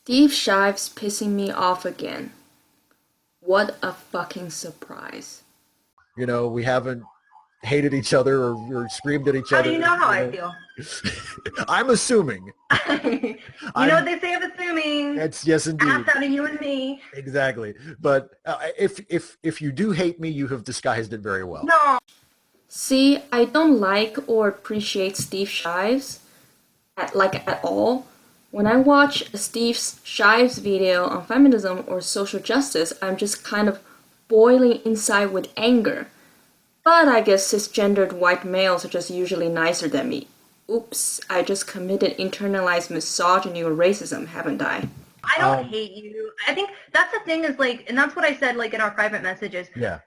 Steve Shives pissing me off again. What a fucking surprise. We haven't hated each other or screamed at each How do other. you know how I feel? I'm assuming. You know what I'm. they say of assuming. It's yes, Ask indeed, out of you and me. exactly. But if you do hate me, you have disguised it very well. No. See, I don't like or appreciate Steve Shives at all. When I watch a Steve Shives video on feminism or social justice, I'm just kind of boiling inside with anger. But I guess cisgendered white males are just usually nicer than me. Oops, I just committed internalized misogyny or racism, haven't I? I don't hate you. I think that's the thing is like, and that's what I said like in our private messages. Yeah.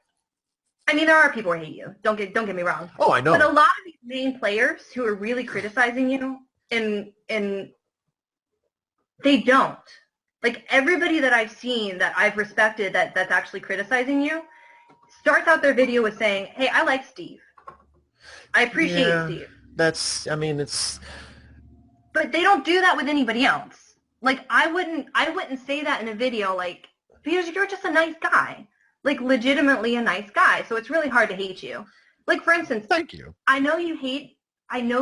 I mean, there are people who hate you. Don't get me wrong. Oh, I know. But a lot of these main players who are really criticizing you, and they don't. Like everybody that I've seen that I've respected that's actually criticizing you starts out their video with saying, "Hey, I like Steve. I appreciate Yeah, Steve." it's. But they don't do that with anybody else. Like I wouldn't say that in a video like because you're just a nice guy. Like legitimately a nice guy. So it's really hard to hate you. Like for instance, Thank you. I know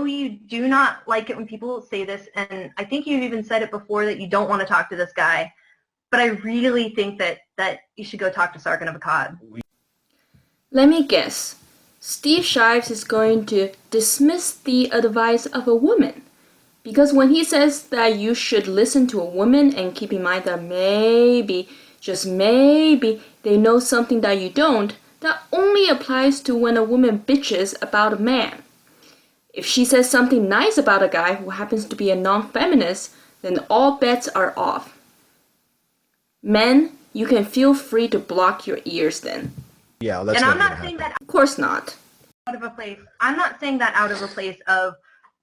you do not like it when people say this, and I think you've even said it before that you don't want to talk to this guy. But I really think that you should go talk to Sargon of Akkad. Let me guess. Steve Shives is going to dismiss the advice of a woman. Because when he says that you should listen to a woman and keep in mind that maybe, just maybe, they know something that you don't, that only applies to when a woman bitches about a man. If she says something nice about a guy who happens to be a non-feminist, then all bets are off. Men, you can feel free to block your ears then. Yeah, that's And I'm never not gonna saying happen. that Of course not. out of a place. I'm not saying that out of a place of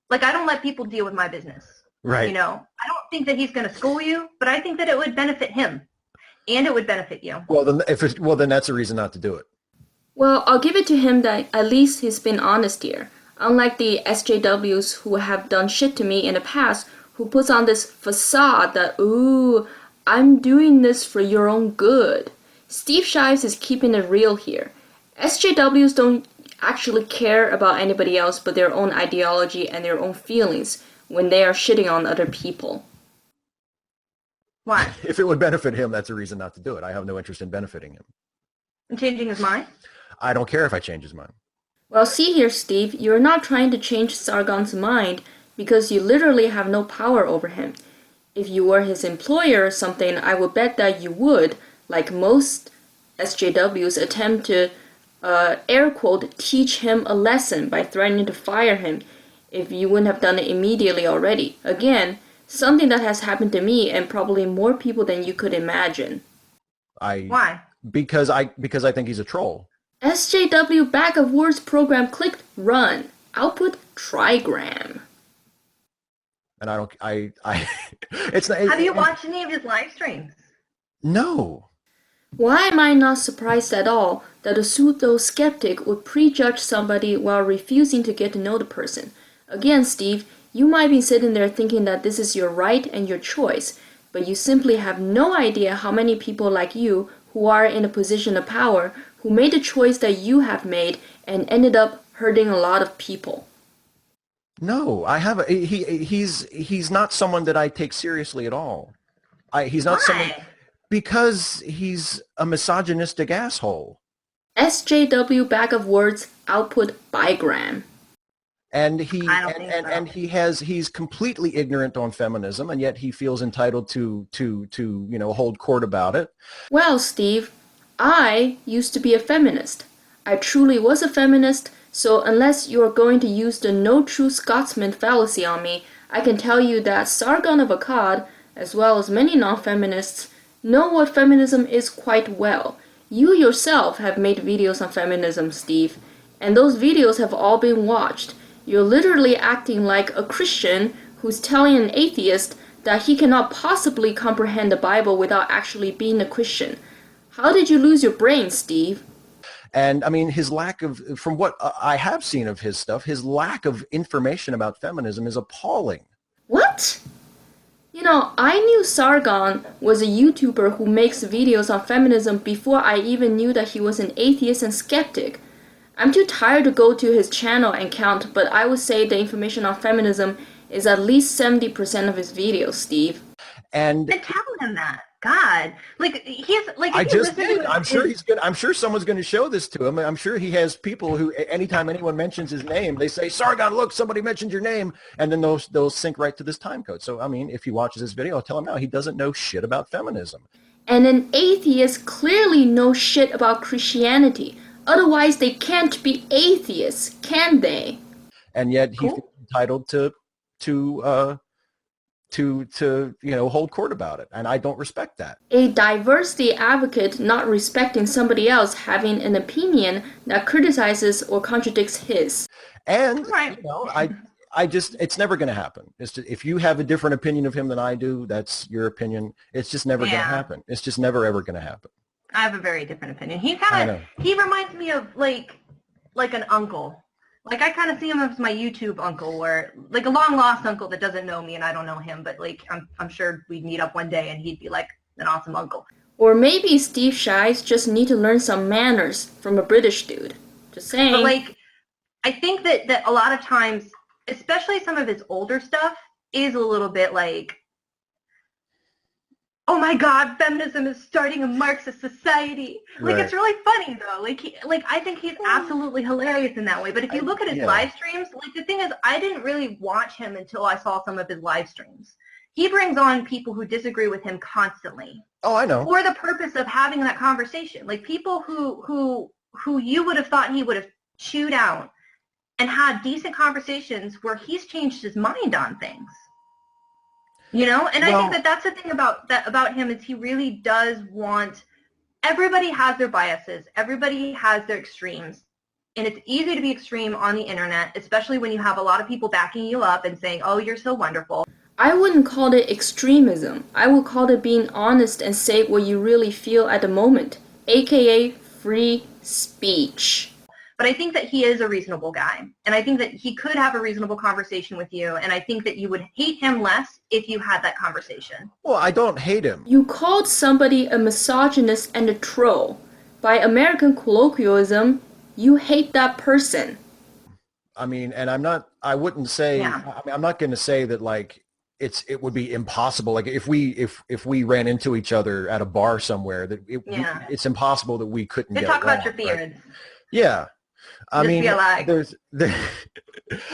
like I don't let people deal with my business. Right. You know, I don't think that he's going to school you, but I think that it would benefit him, and it would benefit you. Well, then that's a reason not to do it. Well, I'll give it to him that at least he's been honest here. Unlike the SJWs who have done shit to me in the past, who puts on this facade that, ooh, I'm doing this for your own good. Steve Shives is keeping it real here. SJWs don't actually care about anybody else but their own ideology and their own feelings when they are shitting on other people. Why? If it would benefit him, that's a reason not to do it. I have no interest in benefiting him. And changing his mind? I don't care if I change his mind. Well, see here, Steve, you're not trying to change Sargon's mind because you literally have no power over him. If you were his employer or something, I would bet that you would, like most SJWs, attempt to, air quote, teach him a lesson by threatening to fire him if you wouldn't have done it immediately already. Again, something that has happened to me and probably more people than you could imagine. Why? Because I think he's a troll. SJW Bag of Words program clicked run. Output trigram. And it's not. Have you watched any of his live streams? No. Why am I not surprised at all that a pseudo-skeptic would prejudge somebody while refusing to get to know the person? Again, Steve, you might be sitting there thinking that this is your right and your choice, but you simply have no idea how many people like you who are in a position of power who made the choice that you have made and ended up hurting a lot of people. No, I have he's not someone that I take seriously at all. He's not someone Why? because he's a misogynistic asshole. SJW Bag of Words output bigram. And I don't think so. he's completely ignorant on feminism, and yet he feels entitled to hold court about it. Well, Steve, I used to be a feminist. I truly was a feminist, so unless you're going to use the no true Scotsman fallacy on me, I can tell you that Sargon of Akkad, as well as many non-feminists, know what feminism is quite well. You yourself have made videos on feminism, Steve, and those videos have all been watched. You're literally acting like a Christian who's telling an atheist that he cannot possibly comprehend the Bible without actually being a Christian. How did you lose your brain, Steve? And I mean, his lack of, from what I have seen of his stuff, his lack of information about feminism is appalling. What? You know, I knew Sargon was a YouTuber who makes videos on feminism before I even knew that he was an atheist and skeptic. I'm too tired to go to his channel and count, but I would say the information on feminism is at least 70% of his videos, Steve. And tell him that. God, like he's like. I If you just listen did. to I'm sure he's good. I'm sure someone's going to show this to him. I'm sure he has people who, anytime anyone mentions his name, they say, "Sargon, look, somebody mentioned your name," and then those sync right to this time code. So, I mean, if he watches this video, I'll tell him now he doesn't know shit about feminism. And an atheist clearly knows shit about Christianity. Otherwise, they can't be atheists, can they? And yet he Cool. feels entitled to hold court about it, and I don't respect that. A diversity advocate not respecting somebody else having an opinion that criticizes or contradicts his. And Right. I just, it's never going to happen. It's just, if you have a different opinion of him than I do, that's your opinion. It's just never going to happen. It's just never ever going to happen. I have a very different opinion. He reminds me of like an uncle. Like I kind of see him as my YouTube uncle, where like a long lost uncle that doesn't know me and I don't know him, but like I'm sure we'd meet up one day and he'd be like an awesome uncle. Or maybe Steve Shives just need to learn some manners from a British dude. Just saying. But like, I think that a lot of times, especially some of his older stuff, is a little bit like, oh my God, feminism is starting a Marxist society. Like, Right. It's really funny though. Like I think he's absolutely hilarious in that way. But if you look at his live streams, like the thing is, I didn't really watch him until I saw some of his live streams. He brings on people who disagree with him constantly. Oh, I know. For the purpose of having that conversation. Like people who you would have thought he would have chewed out and had decent conversations where he's changed his mind on things. You know, and I think that's the thing about him is he really does want, everybody has their biases, everybody has their extremes, and it's easy to be extreme on the internet, especially when you have a lot of people backing you up and saying, oh, you're so wonderful. I wouldn't call it extremism. I would call it being honest and say what you really feel at the moment, aka free speech. But I think that he is a reasonable guy, and I think that he could have a reasonable conversation with you, and I think that you would hate him less if you had that conversation. Well, I don't hate him. You called somebody a misogynist and a troll. By American colloquialism, you hate that person. I mean, and I wouldn't say, I mean, I'm not going to say that like it would be impossible. Like if we ran into each other at a bar somewhere, that it's impossible that we couldn't get along. Talk about your fears. Right? Yeah. I mean, there's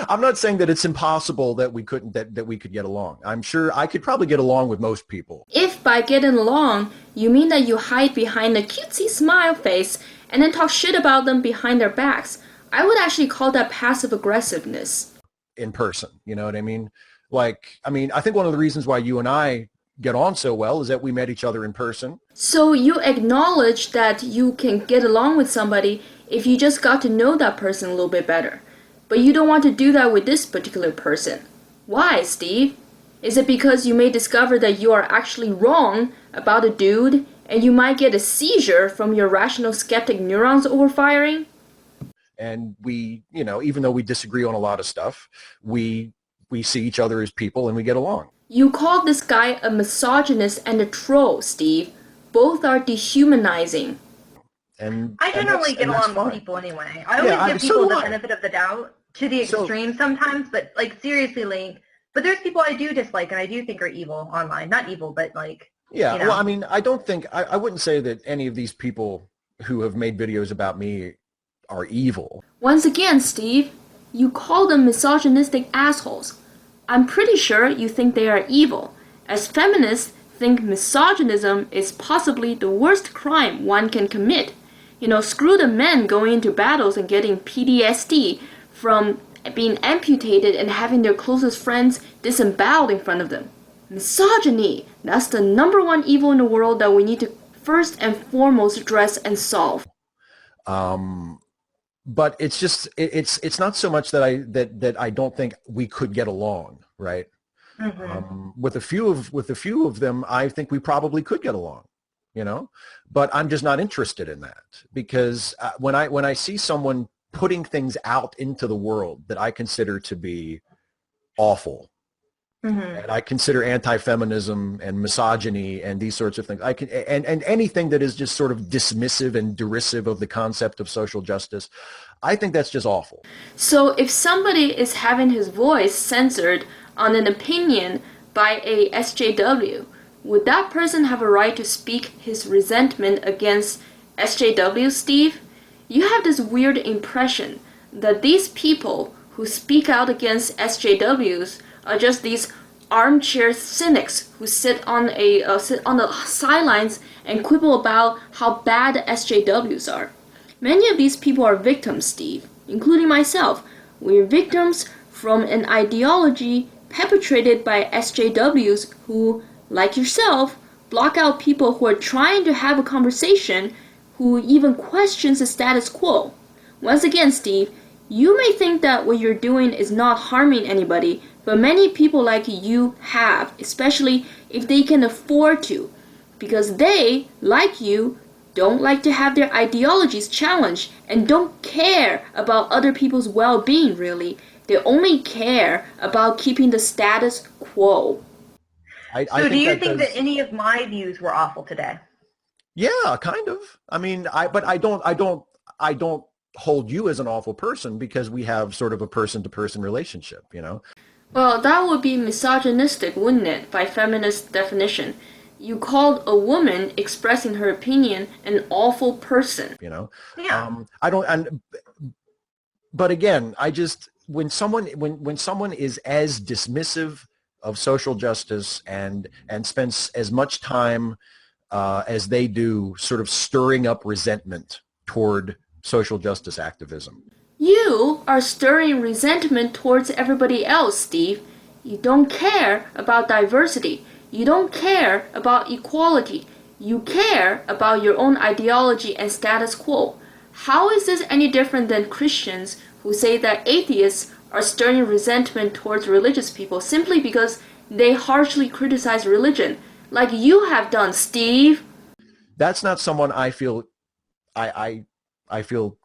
I'm not saying that it's impossible that we couldn't, that we could get along. I'm sure I could probably get along with most people. If by getting along, you mean that you hide behind a cutesy smile face and then talk shit about them behind their backs, I would actually call that passive aggressiveness. In person, you know what I mean? Like, I mean, I think one of the reasons why you and I get on so well is that we met each other in person. So you acknowledge that you can get along with somebody if you just got to know that person a little bit better. But you don't want to do that with this particular person. Why, Steve? Is it because you may discover that you are actually wrong about a dude and you might get a seizure from your rational skeptic neurons overfiring? And we, you know, even though we disagree on a lot of stuff, we see each other as people and we get along. You called this guy a misogynist and a troll, Steve. Both are dehumanizing. And I generally get along with people anyway. I always give people the benefit of the doubt to the extreme sometimes, but like seriously, like, but there's people I do dislike and I do think are evil online. Not evil, but like, yeah. You know. Well, I mean, I don't think, I wouldn't say that any of these people who have made videos about me are evil. Once again, Steve, you call them misogynistic assholes. I'm pretty sure you think they are evil. As feminists, think misogynism is possibly the worst crime one can commit. You know, screw the men going into battles and getting PTSD from being amputated and having their closest friends disemboweled in front of them. Misogyny, that's the number one evil in the world that we need to first and foremost address and solve. But it's just, it's not so much that I don't think we could get along, right? Mm-hmm. With a few of them, I think we probably could get along. You know, but I'm just not interested in that because when I see someone putting things out into the world that I consider to be awful, And I consider anti-feminism and misogyny and these sorts of things. And anything that is just sort of dismissive and derisive of the concept of social justice, I think that's just awful. So if somebody is having his voice censored on an opinion by a SJW, would that person have a right to speak his resentment against SJW, Steve? You have this weird impression that these people who speak out against SJWs are just these armchair cynics who sit on the sidelines and quibble about how bad the SJWs are. Many of these people are victims, Steve, including myself. We're victims from an ideology perpetrated by SJWs who, like yourself, block out people who are trying to have a conversation, who even questions the status quo. Once again, Steve, you may think that what you're doing is not harming anybody, but many people like you have, especially if they can afford to, because they, like you, don't like to have their ideologies challenged and don't care about other people's well-being, really. They only care about keeping the status quo. So do you think that any of my views were awful today? Yeah, kind of. I mean, but I don't hold you as an awful person because we have sort of a person-to-person relationship, you know? Well, that would be misogynistic, wouldn't it, by feminist definition? You called a woman expressing her opinion an awful person. You know? Yeah. But again, when someone is as dismissive of social justice and spends as much time as they do sort of stirring up resentment toward social justice activism. You are stirring resentment towards everybody else, Steve. You don't care about diversity. You don't care about equality. You care about your own ideology and status quo. How is this any different than Christians who say that atheists are stirring resentment towards religious people simply because they harshly criticize religion, like you have done, Steve? That's not someone I feel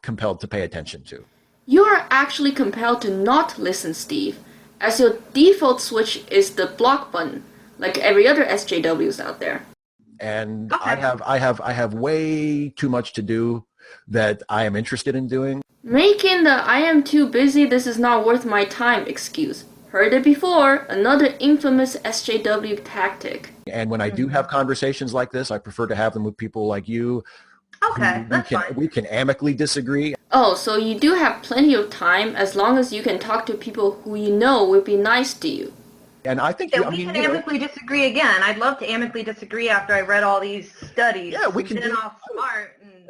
compelled to pay attention to. You are actually compelled to not listen, Steve, as your default switch is the block button, like every other SJWs out there. And Okay. I have way too much to do that I am interested in doing. Making the "I am too busy, this is not worth my time" excuse. Heard it before, another infamous SJW tactic. And when I do have conversations like this, I prefer to have them with people like you. Okay, that's fine. We can amicably disagree. Oh, so you do have plenty of time as long as you can talk to people who you know will be nice to you. And I think Yeah, we can amicably disagree again. I'd love to amicably disagree after I read all these studies. Yeah, we can then do. I'll smart and